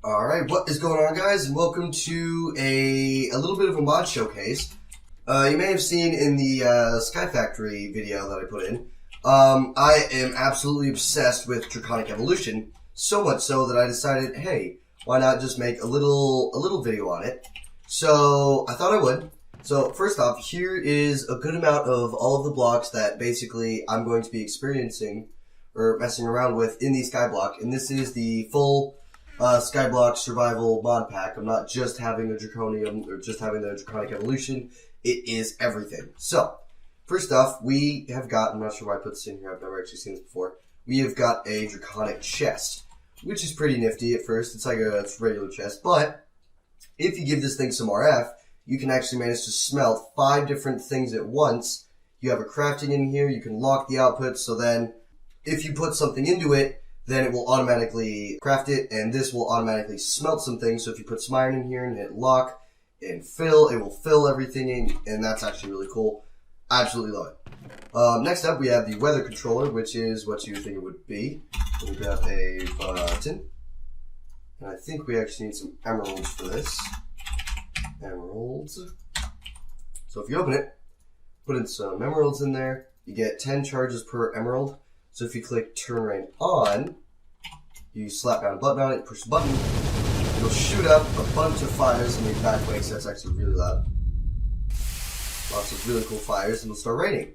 Alright, what is going on, guys? And welcome to a little bit of a mod showcase. You may have seen in the Sky Factory video that I put in, I am absolutely obsessed with Draconic Evolution, so much so that I decided, hey, why not just make a little video on it? So, I thought I would. So, first off, here is a good amount of all of the blocks that basically I'm going to be experiencing, or messing around with in the Skyblock, and this is the full Skyblock survival mod pack. I'm not just having the Draconium, or just having the Draconic Evolution. It is everything. So, first off, we have got, I'm not sure why I put this in here, I've never actually seen this before. We have got a Draconic chest, which is pretty nifty at first. It's like a regular chest, but if you give this thing some RF, you can actually manage to smelt 5 different things at once. You have a crafting in here, you can lock the output, so then if you put something into it, then it will automatically craft it, and this will automatically smelt some things. So if you put some iron in here and hit lock and fill, it will fill everything in, and that's actually really cool. I absolutely love it. Next up, we have the weather controller, which is what you think it would be. We got a button, and I think we actually need some emeralds for this. Emeralds. So if you open it, put in some emeralds in there, you get 10 charges per emerald. So if you click turn rain on, you slap down a button on it, push the button, it'll shoot up a bunch of fires and make bad quakes. That's actually really loud. Lots of really cool fires, and it'll start raining.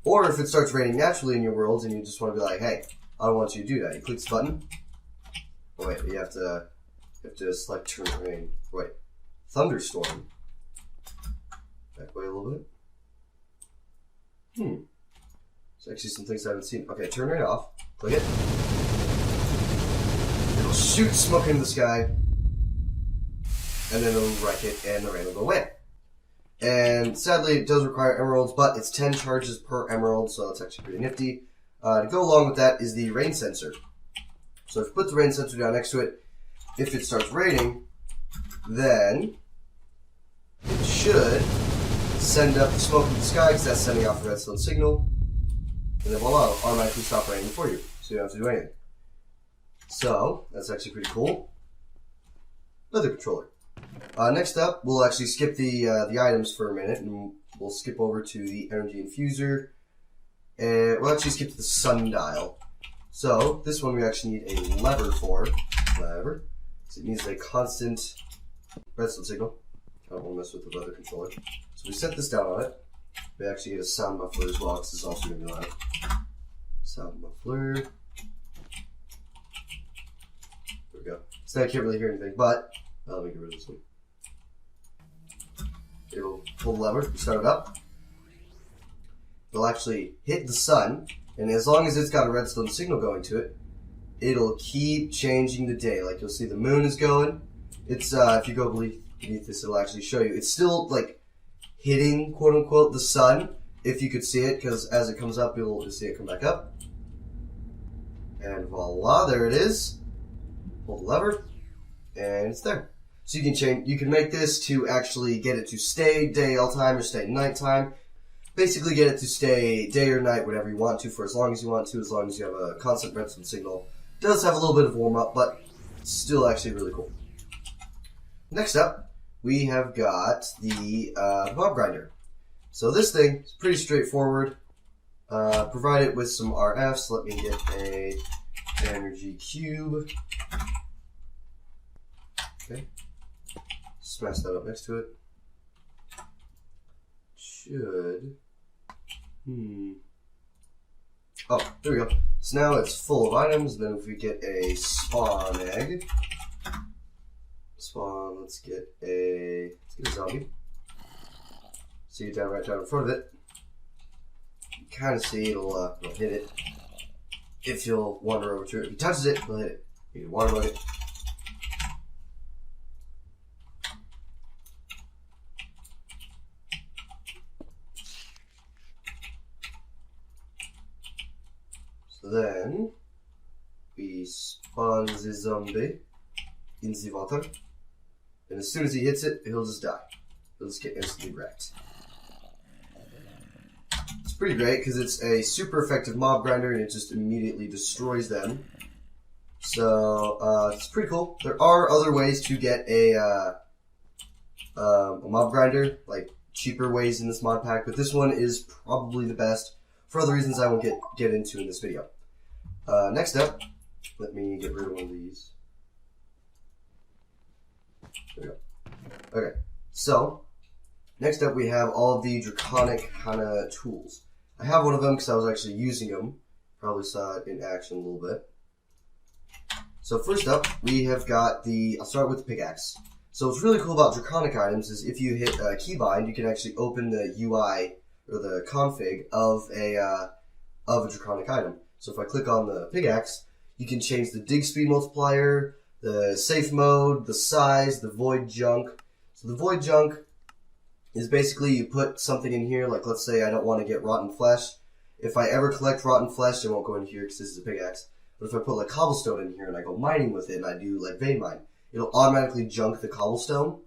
Or if it starts raining naturally in your worlds and you just want to be like, hey, I don't want you to do that. You click this button. Oh wait, you have to select turn rain. Wait, thunderstorm. Back away a little bit. There's actually some things I haven't seen. Okay, turn rain off. Click it. It'll shoot smoke into the sky, and then it'll wreck it, and the rain will go away. And sadly, it does require emeralds, but it's 10 charges per emerald, so it's actually pretty nifty. To go along with that is the rain sensor. So if you put the rain sensor down next to it, if it starts raining, then it should send up the smoke in the sky, because that's sending off a redstone signal. And then voila, it'll automatically stop raining for you, so you don't have to do anything. So, that's actually pretty cool. Weather controller. Next up, we'll actually skip the items for a minute, and we'll skip over to the energy infuser. And we'll actually skip to the sundial. So, this one we actually need a lever for. Lever. So it needs a constant redstone signal. I don't want to mess with the weather controller. So we set this down on it. We actually get a sound muffler as well, because it's also going to be loud. Sound muffler. There we go. So now I can't really hear anything, but let me get rid of this one. It'll pull the lever, start it up. It'll actually hit the sun, and as long as it's got a redstone signal going to it, it'll keep changing the day. Like you'll see the moon is going. It's if you go beneath this, it'll actually show you. It's still like hitting, quote unquote, the sun, if you could see it, because as it comes up, you'll see it come back up. And voila, there it is. Pull the lever, and it's there. So you can change, you can make this to actually get it to stay day all time or stay nighttime. Basically get it to stay day or night, whatever you want to, for as long as you want to, as long as you have a constant redstone signal. It does have a little bit of warm up, but it's still actually really cool. Next up, we have got the mob grinder. So this thing is pretty straightforward. Provide it with some RFs. Let me get a energy cube. Okay. Smash that up next to it. Should. Oh, there we go. So now it's full of items. Then if we get a spawn egg. Spawn, let's get a zombie. See it right down in front of it. You kind of see it'll hit it. If you'll wander over to it. If he touches it, it'll hit it. You can water bug it. So then, we spawn the zombie in the water. And as soon as he hits it, he'll just die. He'll just get instantly wrecked. It's pretty great because it's a super effective mob grinder and it just immediately destroys them. So it's pretty cool. There are other ways to get a mob grinder, like cheaper ways in this mod pack, but this one is probably the best for other reasons I won't get into in this video. Next up, let me get rid of one of these. There we go. Okay, so next up we have all of the Draconic kind of tools. I have one of them because I was actually using them. Probably saw it in action a little bit. So first up, we have got I'll start with the pickaxe. So what's really cool about Draconic items is if you hit keybind, you can actually open the UI or the config of a Draconic item. So if I click on the pickaxe, you can change the dig speed multiplier, the safe mode, the size, the void junk. So the void junk is basically you put something in here, like let's say I don't want to get rotten flesh. If I ever collect rotten flesh, it won't go in here because this is a pickaxe. But if I put like cobblestone in here and I go mining with it and I do like vein mine, it'll automatically junk the cobblestone,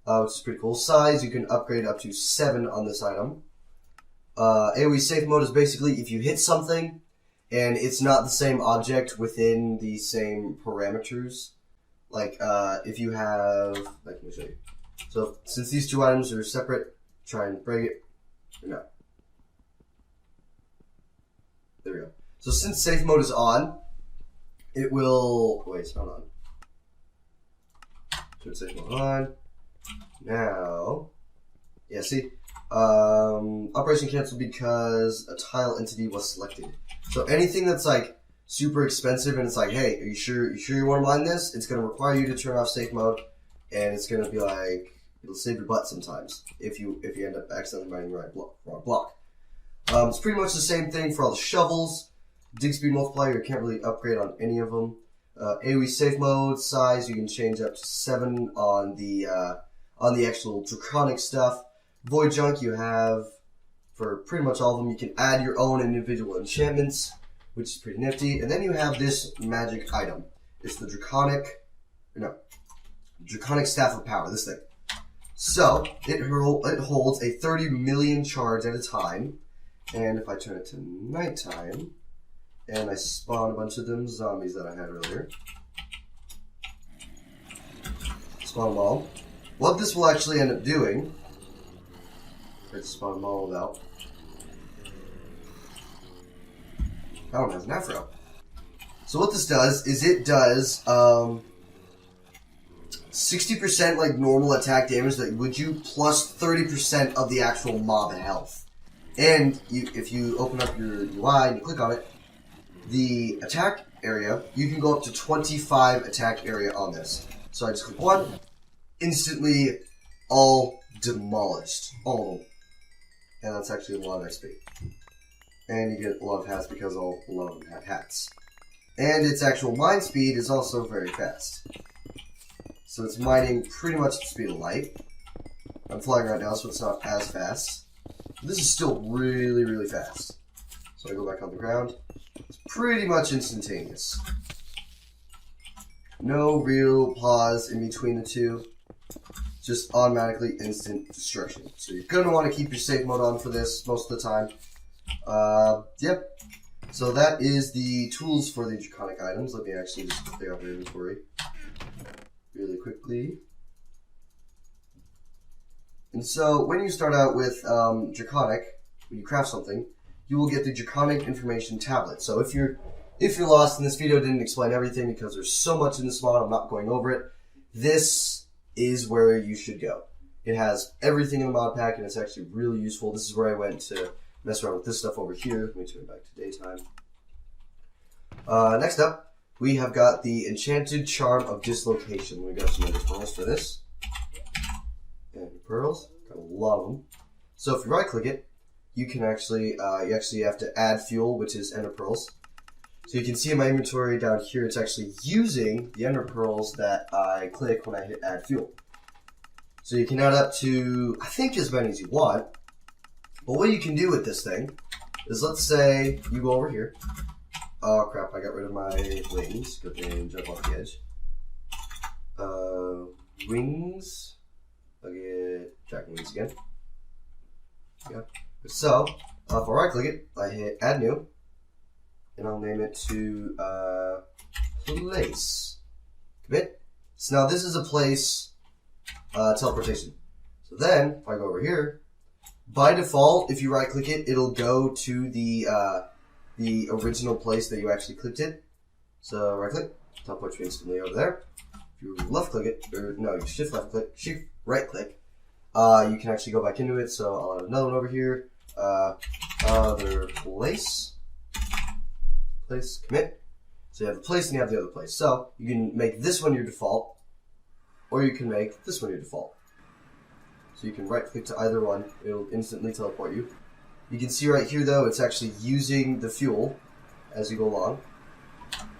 which is pretty cool. Size, you can upgrade up to 7 on this item. AoE safe mode is basically if you hit something and it's not the same object within the same parameters. Like if you have, let me show you. So since these two items are separate, try and break it. No. There we go. So since safe mode is on, it will, wait, it's not on. Turn safe mode on. Now, yeah, see, operation canceled because a tile entity was selected. So anything that's like super expensive and it's like, hey, are you sure you want to mine this? It's going to require you to turn off safe mode, and it's going to be like, it'll save your butt sometimes if you end up accidentally mining the wrong block. It's pretty much the same thing for all the shovels. Dig speed multiplier, you can't really upgrade on any of them. AoE safe mode, size, you can change up to 7 on the actual Draconic stuff. Void junk you have for pretty much all of them. You can add your own individual enchantments, which is pretty nifty. And then you have this magic item. It's the Draconic Staff of Power, this thing. So, it holds a 30 million charge at a time. And if I turn it to nighttime, and I spawn a bunch of them zombies that I had earlier. Spawn them all. What this will actually end up doing, let's spawn them all out. That one has an afro. So what this does is it does 60% like normal attack damage that would you, plus 30% of the actual mob health. And if you open up your UI and you click on it, the attack area, you can go up to 25 attack area on this. So I just click 1, instantly all demolished. All of them. And that's actually a lot of XP. And you get a lot of hats because a lot of them have hats. And its actual mine speed is also very fast. So it's mining pretty much the speed of light. I'm flying right now, so it's not as fast. But this is still really, really fast. So I go back on the ground. It's pretty much instantaneous. No real pause in between the two. Just automatically instant destruction. So you're going to want to keep your safe mode on for this most of the time. Yep. So that is the tools for the Draconic items. Let me actually just clear out my inventory really quickly. And so when you start out with Draconic, when you craft something, you will get the Draconic information tablet. So if you're lost and this video didn't explain everything because there's so much in this mod, I'm not going over it. This is where you should go. It has everything in the mod pack and it's actually really useful. This is where I went to mess around with this stuff over here. Let me turn it back to daytime. Next up, we have got the Enchanted Charm of Dislocation. We got some other pearls for this. And pearls, got a lot of them. So if you right click it, you can actually, you have to add fuel, which is ender pearls. So you can see in my inventory down here, it's actually using the ender pearls that I click when I hit add fuel. So you can add up to, I think, as many as you want. But what you can do with this thing is, let's say you go over here. Oh crap, I got rid of my wings. Good thing, jump off the edge. Wings. I'll get dragon wings again. Yeah. So, if I right click it, I hit add new. And I'll name it to place. Commit. So now this is a place teleportation. So then, if I go over here, by default, if you right click it, it'll go to the original place that you actually clicked it. So right click, teleport you instantly over there. If you left click it, or no, you shift left click, shift right click, you can actually go back into it. So I'll add another one over here. Other place, commit. So you have the place and you have the other place. So you can make this one your default, or you can make this one your default. So you can right click to either one, it'll instantly teleport you. You can see right here though, it's actually using the fuel as you go along.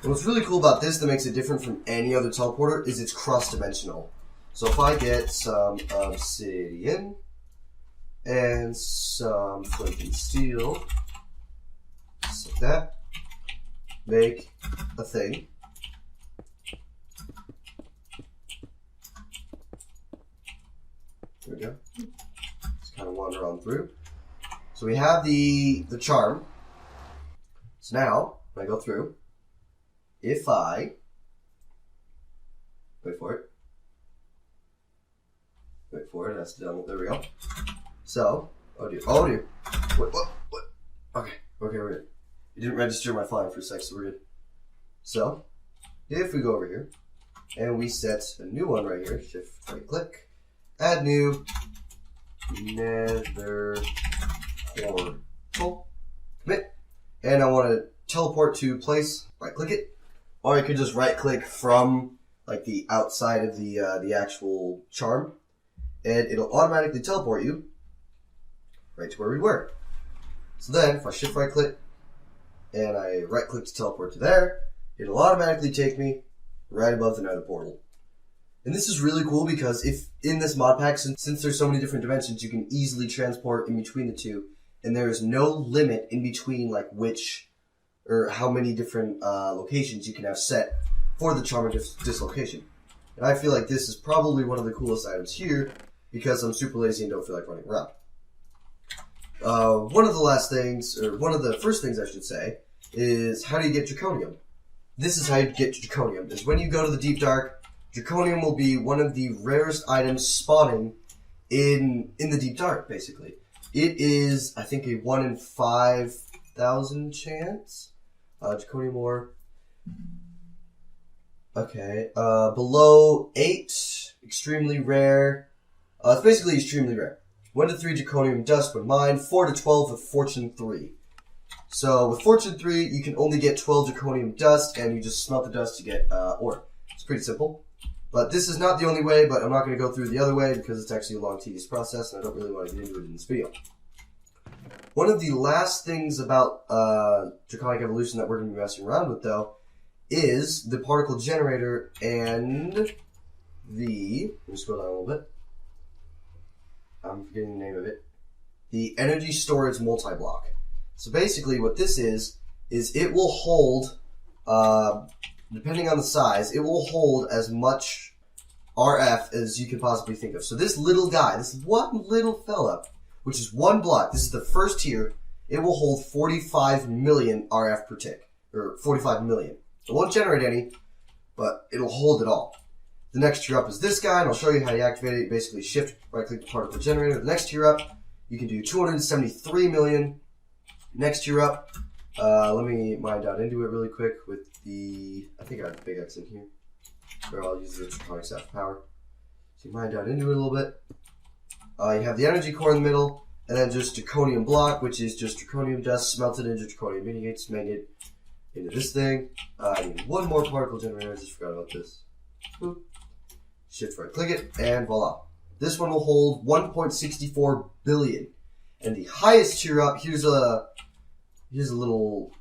And what's really cool about this that makes it different from any other teleporter is it's cross-dimensional. So if I get some obsidian and some flint and steel, just like that, make a thing. There we go. Just kind of wander on through. So we have the charm. So now, when I go through, if I wait for it, that's done. There we go. So, oh dear. What? Okay, we're good. You didn't register my flying for a sec, so we're good. So, if we go over here, and we set a new one right here, shift right click, add new, nether portal, commit, and I want to teleport to place, right click it, or you could just right click from like the outside of the actual charm, and it'll automatically teleport you right to where we were. So then, if I shift right click, and I right click to teleport to there, it'll automatically take me right above the nether portal. And this is really cool because if in this mod pack, since there's so many different dimensions, you can easily transport in between the two, and there is no limit in between like which or how many different locations you can have set for the charm of dislocation. And I feel like this is probably one of the coolest items here because I'm super lazy and don't feel like running around. One of the first things I should say is how do you get Draconium? This is how you get Draconium, is when you go to the Deep Dark, Draconium will be one of the rarest items spawning in the Deep Dark, basically. It is, I think, a 1 in 5,000 chance. Draconium ore. Okay, below 8, extremely rare. It's basically extremely rare. 1 to 3 Draconium dust when mined, 4 to 12 with Fortune 3. So with Fortune 3, you can only get 12 Draconium dust, and you just smelt the dust to get ore. It's pretty simple. But this is not the only way, but I'm not going to go through the other way because it's actually a long, tedious process, and I don't really want to get into it in this video. One of the last things about Draconic Evolution that we're going to be messing around with, though, is the particle generator and the... Let me scroll down a little bit. I'm forgetting the name of it. The energy storage multi-block. So basically what this is it will hold, depending on the size, it will hold as much RF as you can possibly think of. So this little guy, this one little fella, which is one block, this is the first tier, it will hold 45 million RF per tick, or 45 million. It won't generate any, but it'll hold it all. The next tier up is this guy, and I'll show you how you activate it. Basically, shift, right-click the particle generator. The next tier up, you can do 273 million. Next tier up, let me mine down into it really quick with the... I think I have the big X in here. Or I'll use the Draconic Staff Power. So you mine down into it a little bit. You have the energy core in the middle, and then just Draconium block, which is just Draconium dust smelted into Draconium minigates, make it into this thing. I need one more particle generator, I just forgot about this. Boop. Shift right click it, and voila. This one will hold 1.64 billion. And the highest tier up, here's a little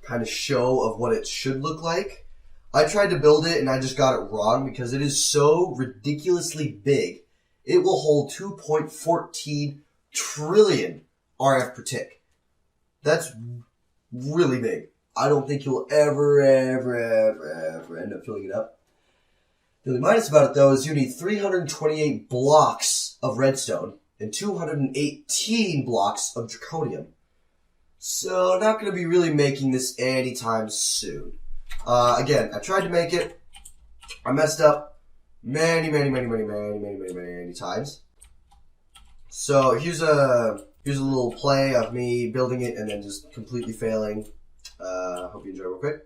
kind of show of what it should look like. I tried to build it and I just got it wrong because it is so ridiculously big. It will hold 2.14 trillion RF per tick. That's really big. I don't think you'll ever end up filling it up. The only minus about it, though, is you need 328 blocks of redstone and 218 blocks of draconium. So, not going to be really making this anytime soon. Again, I tried to make it. I messed up many times. So here's a little play of me building it and then just completely failing. Hope you enjoy real quick.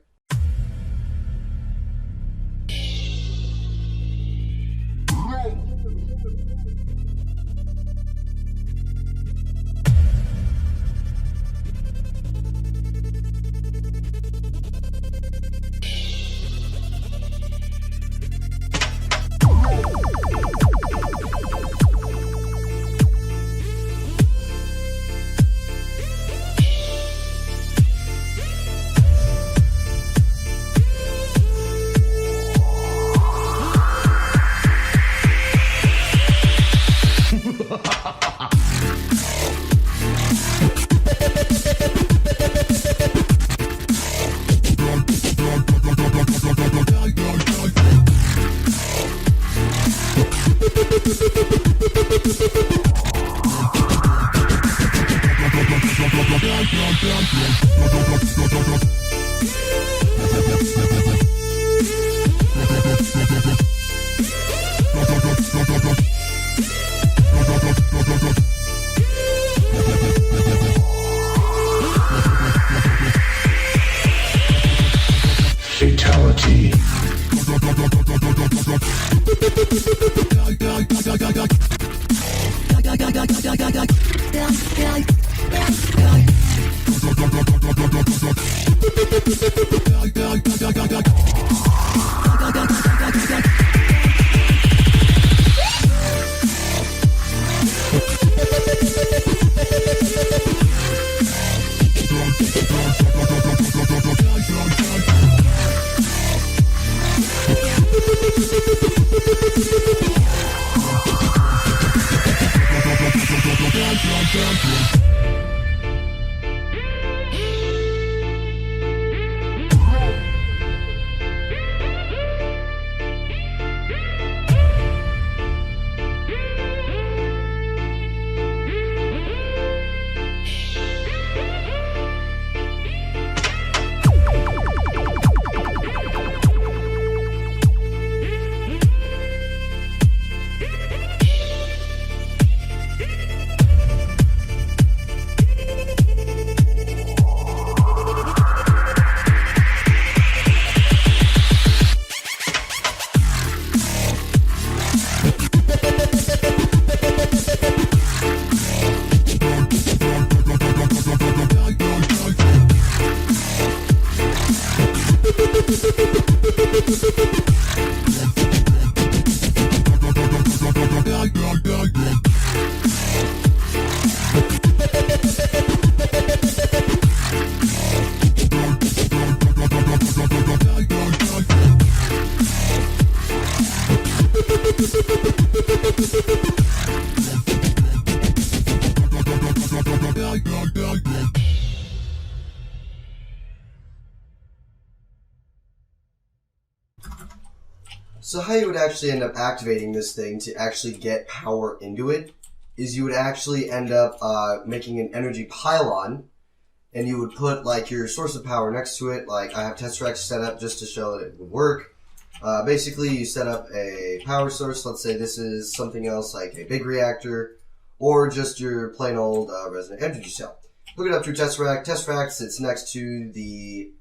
Fatality. So how you would actually end up activating this thing to actually get power into it is you would actually end up making an energy pylon, and you would put like your source of power next to it. Like I have Tesseract set up just to show that it would work. Basically, you set up a power source. Let's say this is something else like a big reactor or just your plain old resonant energy cell. Hook it up to your Tesseract. Tesseract sits next to the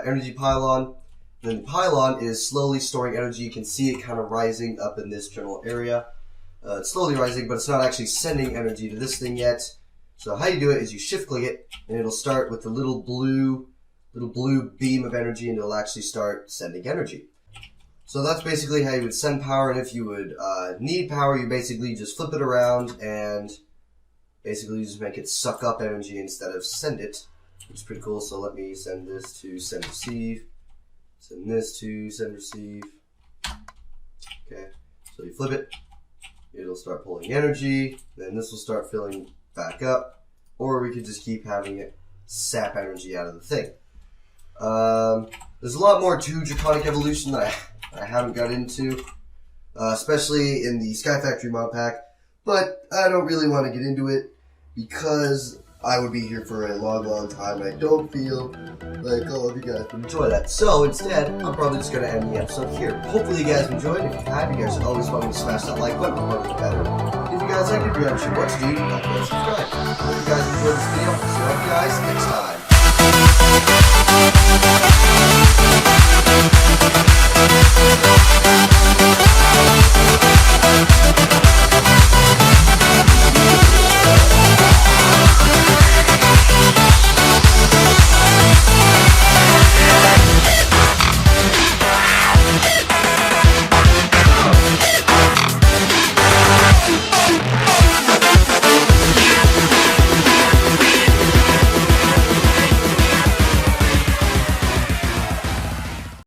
energy pylon. Then the pylon is slowly storing energy. You can see it kind of rising up in this general area. It's slowly rising, but it's not actually sending energy to this thing yet. So how you do it is you shift click it, and it'll start with the little blue beam of energy, and it'll actually start sending energy. So that's basically how you would send power, and if you would need power, you basically just flip it around and basically just make it suck up energy instead of send it, which is pretty cool. So let me send this to send receive. Send this to send receive. Okay, so you flip it, it'll start pulling energy, then this will start filling back up, or we could just keep having it sap energy out of the thing. There's a lot more to Draconic Evolution that I haven't got into, especially in the Sky Factory mod pack, but I don't really want to get into it because I would be here for a long, long time, and I don't feel like all of you guys would enjoy that. So instead, I'm probably just going to end the episode here. Hopefully you guys enjoyed. If you have, you guys always want me to smash that like button, or better. If you guys like it, if you have what to do, like and subscribe. Hope you guys enjoyed this video. See you guys next time.